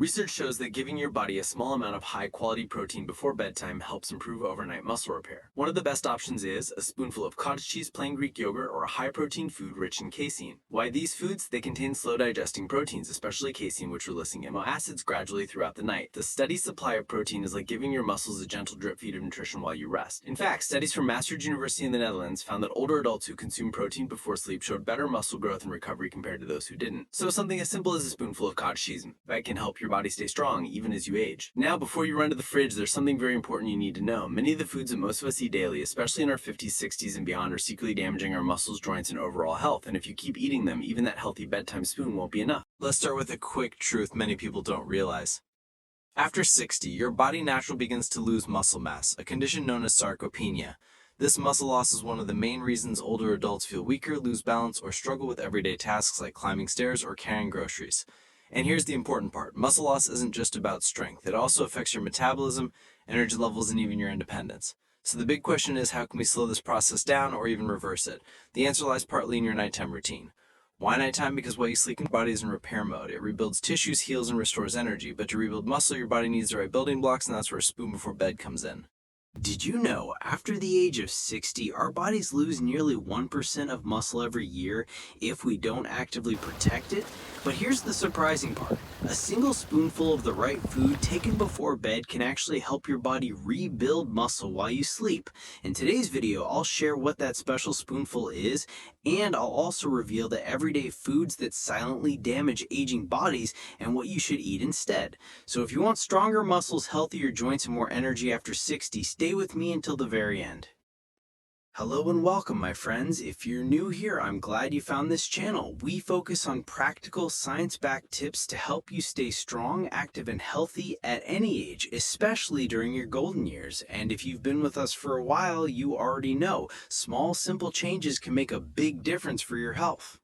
Research shows that giving your body a small amount of high-quality protein before bedtime helps improve overnight muscle repair. One of the best options is a spoonful of cottage cheese, plain Greek yogurt, or a high-protein food rich in casein. Why these foods? They contain slow-digesting proteins, especially casein, which are releasing amino acids gradually throughout the night. The steady supply of protein is like giving your muscles a gentle drip feed of nutrition while you rest. In fact, studies from Maastricht University in the Netherlands found that older adults who consume protein before sleep showed better muscle growth and recovery compared to those who didn't. So something as simple as a spoonful of cottage cheese that can help your body stay strong even as you age. Now, before you run to the fridge, there's something very important you need to know. Many of the foods that most of us eat daily, especially in our 50s, 60s, and beyond, are secretly damaging our muscles, joints, and overall health. And if you keep eating them, even that healthy bedtime spoon won't be enough. Let's start with a quick truth many people don't realize. After 60, your body naturally begins to lose muscle mass, a condition known as sarcopenia. This muscle loss is one of the main reasons older adults feel weaker, lose balance, or struggle with everyday tasks like climbing stairs or carrying groceries. And here's the important part. Muscle loss isn't just about strength. It also affects your metabolism, energy levels, and even your independence. So the big question is, how can we slow this process down or even reverse it? The answer lies partly in your nighttime routine. Why nighttime? Because while you sleep, your body is in repair mode. It rebuilds tissues, heals, and restores energy. But to rebuild muscle, your body needs the right building blocks, and that's where a spoon before bed comes in. Did you know, after the age of 60, our bodies lose nearly 1% of muscle every year if we don't actively protect it? But here's the surprising part. A single spoonful of the right food taken before bed can actually help your body rebuild muscle while you sleep. In today's video, I'll share what that special spoonful is, and I'll also reveal the everyday foods that silently damage aging bodies and what you should eat instead. So if you want stronger muscles, healthier joints, and more energy after 60, stay with me until the very end. Hello and welcome, my friends. If you're new here, I'm glad you found this channel. We focus on practical, science-backed tips to help you stay strong, active, and healthy at any age, especially during your golden years. And if you've been with us for a while, you already know small, simple changes can make a big difference for your health.